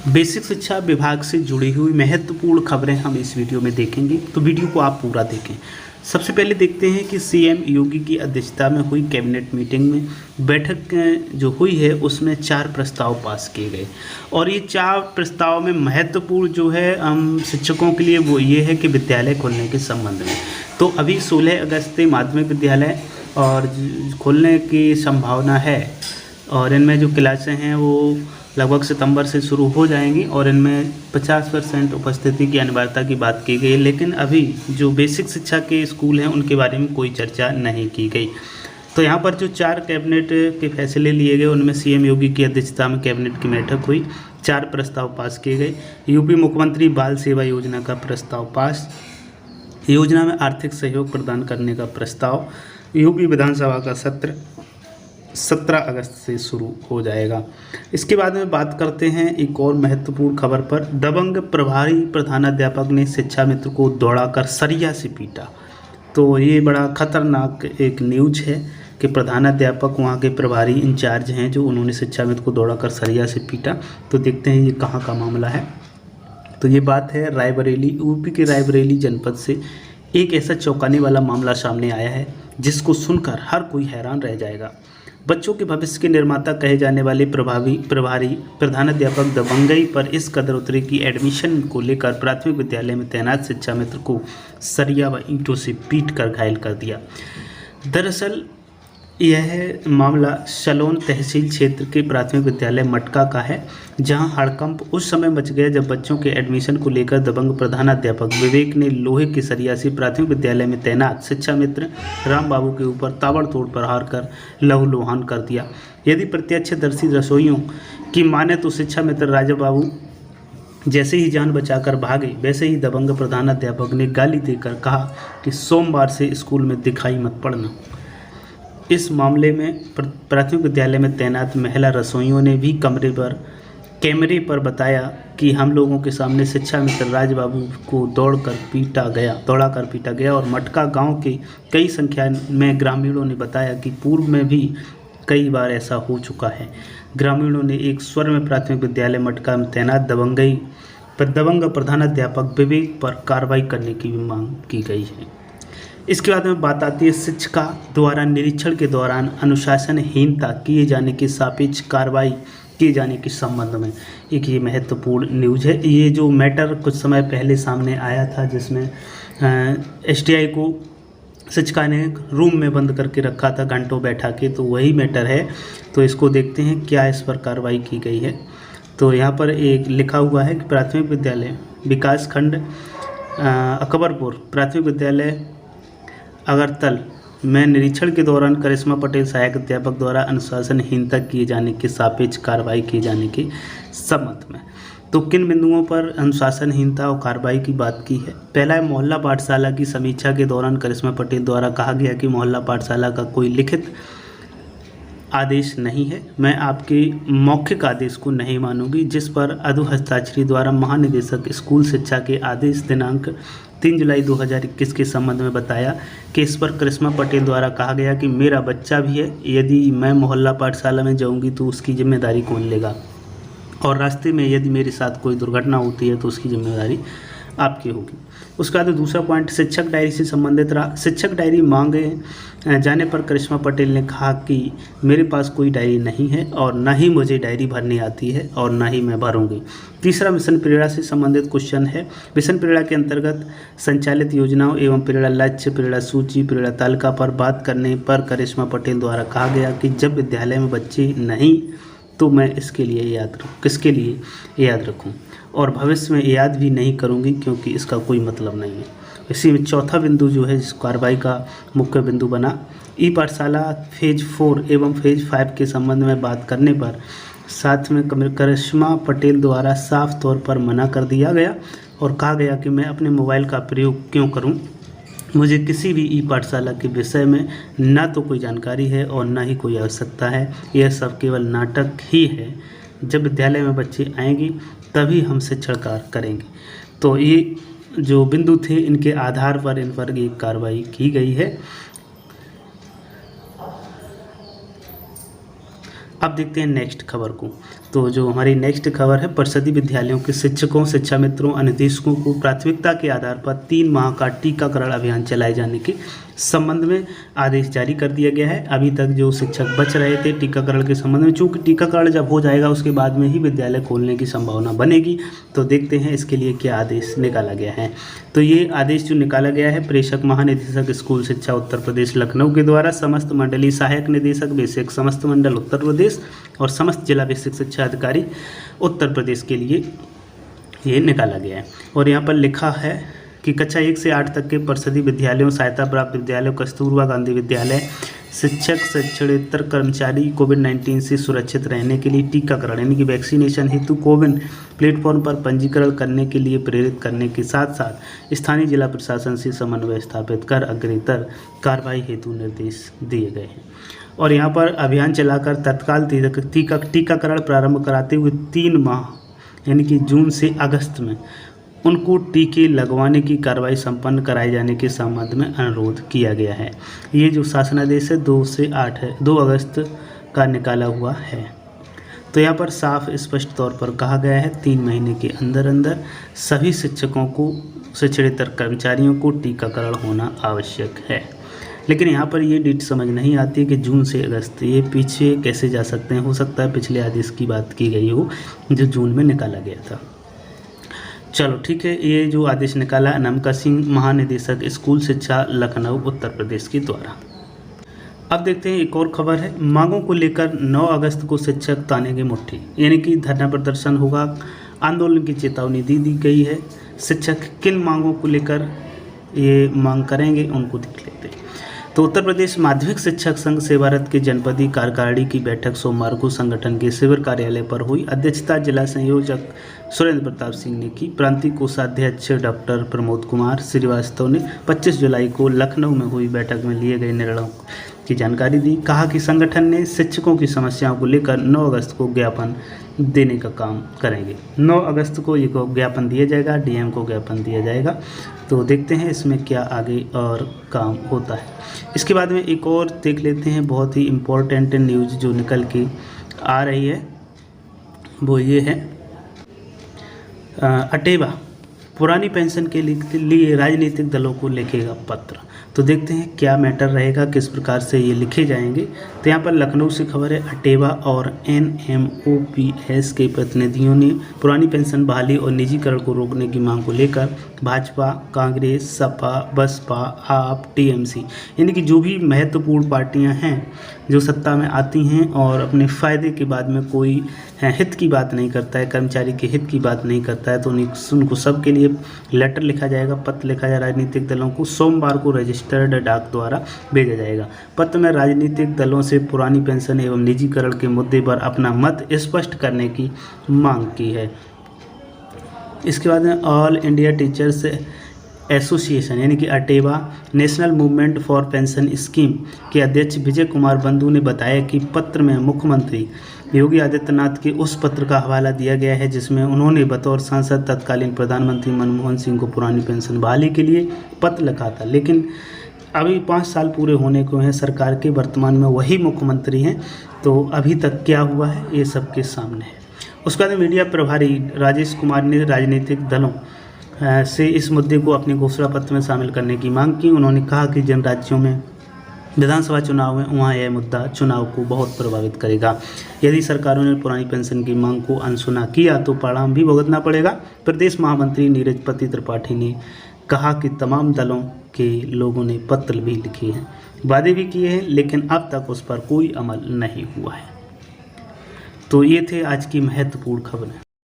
Basic शिक्षा विभाग से जुड़ी हुई महत्वपूर्ण खबरें हम इस वीडियो में देखेंगे, तो वीडियो को आप पूरा देखें। सबसे पहले देखते हैं कि सीएम योगी की अध्यक्षता में हुई कैबिनेट मीटिंग में बैठक जो हुई है उसमें 4 प्रस्ताव पास किए गए और ये 4 प्रस्ताव में महत्वपूर्ण जो है हम शिक्षकों के लिए वो ये है कि विद्यालय खोलने के संबंध में। तो अभी 16 अगस्त से माध्यमिक विद्यालय और खोलने की संभावना है और इनमें जो क्लासें हैं वो लगभग सितंबर से शुरू हो जाएंगी और इनमें 50% उपस्थिति की अनिवार्यता की बात की गई है। लेकिन अभी जो बेसिक शिक्षा के स्कूल हैं उनके बारे में कोई चर्चा नहीं की गई। तो यहाँ पर जो 4 कैबिनेट के फैसले लिए गए उनमें सीएम योगी की अध्यक्षता में कैबिनेट की बैठक हुई, 4 प्रस्ताव पास किए गए। यूपी मुख्यमंत्री बाल सेवा योजना का प्रस्ताव पास, योजना में आर्थिक सहयोग प्रदान करने का प्रस्ताव। यूपी विधानसभा का सत्र 17 अगस्त से शुरू हो जाएगा। इसके बाद में बात करते हैं एक और महत्वपूर्ण खबर पर। दबंग प्रभारी प्रधानाध्यापक ने शिक्षा मित्र को दौड़ाकर सरिया से पीटा। तो ये बड़ा खतरनाक एक न्यूज है कि प्रधानाध्यापक वहाँ के प्रभारी इंचार्ज हैं जो उन्होंने शिक्षा मित्र को दौड़ाकर सरिया से पीटा। तो देखते हैं ये कहाँ का मामला है। तो ये बात है रायबरेली, यूपी के रायबरेली जनपद से एक ऐसा चौंकाने वाला मामला सामने आया है जिसको सुनकर हर कोई हैरान रह जाएगा। बच्चों के भविष्य के निर्माता कहे जाने वाले प्रभारी प्रधानाध्यापक दबंगई पर इस कदर उतरे कि एडमिशन को लेकर प्राथमिक विद्यालय में तैनात शिक्षा मित्र को सरिया व ईंटों से पीट कर घायल कर दिया। दरअसल यह मामला सलोन तहसील क्षेत्र के प्राथमिक विद्यालय मटका का है, जहां हड़कंप उस समय मच गया जब बच्चों के एडमिशन को लेकर दबंग प्रधानाध्यापक विवेक ने लोहे के सरिया से प्राथमिक विद्यालय में तैनात शिक्षा मित्र राम बाबू के ऊपर ताबड़तोड़ प्रहार कर लहूलुहान कर दिया। यदि प्रत्यक्षदर्शी रसोइयों की माने तो शिक्षा मित्र राजा बाबू जैसे ही जान बचाकर भागे वैसे ही दबंग प्रधानाध्यापक ने गाली देकर कहा कि सोमवार से स्कूल में दिखाई मत पड़ना। इस मामले में प्राथमिक विद्यालय में तैनात महिला रसोइयों ने भी कैमरे पर बताया कि हम लोगों के सामने शिक्षा मित्र राजबाबू को दौड़ाकर पीटा गया और मटका गांव के कई संख्या में ग्रामीणों ने बताया कि पूर्व में भी कई बार ऐसा हो चुका है। ग्रामीणों ने एक स्वर में प्राथमिक विद्यालय मटका में तैनात दबंग प्रधानाध्यापक विवेक पर कार्रवाई करने की भी मांग की गई है। इसके बाद में बात आती है शिक्षिका द्वारा निरीक्षण के दौरान अनुशासनहीनता किए जाने की सापेक्ष कार्रवाई किए जाने के संबंध में एक ये महत्वपूर्ण न्यूज है। ये जो मैटर कुछ समय पहले सामने आया था जिसमें एसटीआई को शिक्षिका ने रूम में बंद करके रखा था घंटों बैठा के, तो वही मैटर है। तो इसको देखते हैं क्या इस पर कार्रवाई की गई है। तो यहाँ पर एक लिखा हुआ है कि प्राथमिक विद्यालय विकास खंड अकबरपुर प्राथमिक विद्यालय अगरतल में निरीक्षण के दौरान करिश्मा पटेल सहायक अध्यापक द्वारा अनुशासनहीनता किए जाने के सापेक्ष कार्रवाई किए जाने के संबंध में। तो किन बिंदुओं पर अनुशासनहीनता और कार्रवाई की बात की है। पहला है मोहल्ला पाठशाला की समीक्षा के दौरान करिश्मा पटेल द्वारा कहा गया कि मोहल्ला पाठशाला का कोई लिखित आदेश नहीं है, मैं आपके मौखिक आदेश को नहीं मानूंगी, जिस पर अधु हस्ताक्षरी द्वारा महानिदेशक स्कूल शिक्षा के आदेश दिनांक 3 जुलाई 2021 के संबंध में बताया कि इस पर करिश्मा पटेल द्वारा कहा गया कि मेरा बच्चा भी है, यदि मैं मोहल्ला पाठशाला में जाऊंगी तो उसकी जिम्मेदारी कौन लेगा, और रास्ते में यदि मेरे साथ कोई दुर्घटना होती है तो उसकी जिम्मेदारी आपकी होगी। उसके बाद दूसरा पॉइंट शिक्षक डायरी से संबंधित रहा। शिक्षक डायरी मांगे जाने पर करिश्मा पटेल ने कहा कि मेरे पास कोई डायरी नहीं है और ना ही मुझे डायरी भरनी आती है और ना ही मैं भरूंगी। तीसरा मिशन प्रेरणा से संबंधित क्वेश्चन है। मिशन प्रेरणा के अंतर्गत संचालित योजनाओं एवं प्रेरणा लक्ष्य, प्रेरणा सूची, प्रेरणा तालिका पर बात करने पर करिश्मा पटेल द्वारा कहा गया कि जब विद्यालय में बच्चे नहीं तो मैं किसके लिए याद रखूं और भविष्य में याद भी नहीं करूंगी क्योंकि इसका कोई मतलब नहीं है। इसी में चौथा बिंदु जो है इस कार्रवाई का मुख्य बिंदु बना। ई पाठशाला फेज 4 एवं फेज 5 के संबंध में बात करने पर साथ में करिश्मा पटेल द्वारा साफ तौर पर मना कर दिया गया और कहा गया कि मैं अपने मोबाइल का प्रयोग क्यों करूं, मुझे किसी भी ई पाठशाला के विषय में ना तो कोई जानकारी है और ना ही कोई आवश्यकता है। यह सब केवल नाटक ही है। जब विद्यालय में बच्चे आएंगे तभी हम शिक्षण कार्य करेंगे। तो ये जो बिंदु थे इनके आधार पर इन पर एक कार्रवाई की गई है। अब देखते हैं नेक्स्ट खबर को। तो जो हमारी नेक्स्ट खबर है, परिषदीय विद्यालयों के शिक्षकों, शिक्षा मित्रों, अनुदेशकों को प्राथमिकता के आधार पर 3 माह का टीकाकरण अभियान चलाए जाने के संबंध में आदेश जारी कर दिया गया है। अभी तक जो शिक्षक बच रहे थे टीकाकरण के संबंध में, चूँकि टीकाकरण जब हो जाएगा उसके बाद में ही विद्यालय खोलने की संभावना बनेगी, तो देखते हैं इसके लिए क्या आदेश निकाला गया है। तो ये आदेश जो निकाला गया है, प्रेषक महानिदेशक स्कूल शिक्षा उत्तर प्रदेश लखनऊ के द्वारा समस्त मंडलीय सहायक निदेशक बेसिक समस्त मंडल उत्तर प्रदेश और समस्त जिला बेसिक शिक्षा अधिकारी उत्तर प्रदेश के लिए ये निकाला गया है। और यहाँ पर लिखा है कि कक्षा 1 से 8 तक के परिषदीय विद्यालयों, सहायता प्राप्त विद्यालयों, कस्तूरबा गांधी विद्यालय, शिक्षक, शिक्षणेतर कर्मचारी कोविड-19 से सुरक्षित रहने के लिए टीकाकरण यानी कि वैक्सीनेशन हेतु कोविन प्लेटफॉर्म पर पंजीकरण करने के लिए प्रेरित करने के साथ साथ स्थानीय जिला प्रशासन से समन्वय स्थापित कर अग्रेतर कार्रवाई हेतु निर्देश दिए गए हैं। और यहाँ पर अभियान चलाकर तत्काल टीकाकरण प्रारंभ कराते हुए 3 माह यानी कि जून से अगस्त में उनको टीके लगवाने की कार्रवाई संपन्न कराए जाने के संबंध में अनुरोध किया गया है। ये जो शासनादेश है 2 से 8 है, 2 अगस्त का निकाला हुआ है। तो यहाँ पर साफ स्पष्ट तौर पर कहा गया है 3 महीने के अंदर अंदर सभी शिक्षकों को, शिक्षणेतर कर्मचारियों को टीकाकरण होना आवश्यक है। लेकिन यहाँ पर ये डेट समझ नहीं आती कि जून से अगस्त, ये पीछे कैसे जा सकते हैं। हो सकता है पिछले आदेश की बात की गई हो जो जून में निकाला गया था। चलो ठीक है, ये जो आदेश निकाला अनामिका सिंह महानिदेशक स्कूल शिक्षा लखनऊ उत्तर प्रदेश के द्वारा। अब देखते हैं एक और खबर है, मांगों को लेकर 9 अगस्त को शिक्षक तानेंगे मुट्ठी, यानी कि धरना प्रदर्शन होगा, आंदोलन की चेतावनी दी गई है। शिक्षक किन मांगों को लेकर ये मांग करेंगे उनको देख लेते हैं। तो उत्तर प्रदेश माध्यमिक शिक्षक संघ सेवारत के जनपदीय कार्यकारिणी की बैठक सोमवार को संगठन के शिविर कार्यालय पर हुई। अध्यक्षता जिला संयोजक सुरेंद्र प्रताप सिंह ने की। प्रांतीय कोषाध्यक्ष डॉक्टर प्रमोद कुमार श्रीवास्तव ने 25 जुलाई को लखनऊ में हुई बैठक में लिए गए निर्णयों की जानकारी दी। कहा कि संगठन ने शिक्षकों की समस्याओं को लेकर 9 अगस्त को ज्ञापन देने का काम करेंगे। 9 अगस्त को ये ज्ञापन दिया जाएगा, डीएम को ज्ञापन दिया जाएगा। तो देखते हैं इसमें क्या आगे और काम होता है। इसके बाद में एक और देख लेते हैं बहुत ही इम्पोर्टेंट न्यूज़ जो निकल के आ रही है, वो ये है अटेवा पुरानी पेंशन के लिए राजनीतिक दलों को लिखेगा पत्र। तो देखते हैं क्या मैटर रहेगा, किस प्रकार से ये लिखे जाएंगे। तो यहाँ पर लखनऊ से खबर है, अटेवा और NMOPS के प्रतिनिधियों ने पुरानी पेंशन बहाली और निजीकरण को रोकने की मांग को लेकर भाजपा, कांग्रेस, सपा, बसपा, आप, TMC यानी कि जो भी महत्वपूर्ण पार्टियां हैं जो सत्ता में आती हैं और अपने फ़ायदे के बाद में कोई हित की बात नहीं करता है, कर्मचारी के हित की बात नहीं करता है, तो उनको सब के लिए लेटर लिखा जाएगा, पत्र लिखा जाएगा। राजनीतिक दलों को सोमवार को रजिस्टर्ड डाक द्वारा भेजा जाएगा। पत्र में राजनीतिक दलों से पुरानी पेंशन एवं निजीकरण के मुद्दे पर अपना मत स्पष्ट करने की मांग की है। इसके बाद में ऑल इंडिया टीचर्स एसोसिएशन यानी कि Atewa national movement for pension scheme के अध्यक्ष विजय कुमार बंधु ने बताया कि पत्र में मुख्यमंत्री योगी आदित्यनाथ के उस पत्र का हवाला दिया गया है जिसमें उन्होंने बतौर सांसद तत्कालीन प्रधानमंत्री मनमोहन सिंह को पुरानी पेंशन बहाली के लिए पत्र लिखा था। लेकिन अभी 5 साल पूरे होने को हैं सरकार के, वर्तमान में वही मुख्यमंत्री हैं, तो अभी तक क्या हुआ है ये सबके सामने है। उसके बाद मीडिया प्रभारी राजेश कुमार ने राजनीतिक दलों से इस मुद्दे को अपने घोषणा पत्र में शामिल करने की मांग की। उन्होंने कहा कि जिन राज्यों में विधानसभा चुनाव है वहाँ यह मुद्दा चुनाव को बहुत प्रभावित करेगा। यदि सरकारों ने पुरानी पेंशन की मांग को अनसुना किया तो परिणाम भी भुगतना पड़ेगा। प्रदेश महामंत्री नीरजपति त्रिपाठी ने कहा कि तमाम दलों के लोगों ने पत्र भी लिखे हैं, वादे भी किए हैं, लेकिन अब तक उस पर कोई अमल नहीं हुआ है। तो ये थे आज की महत्वपूर्ण खबरें।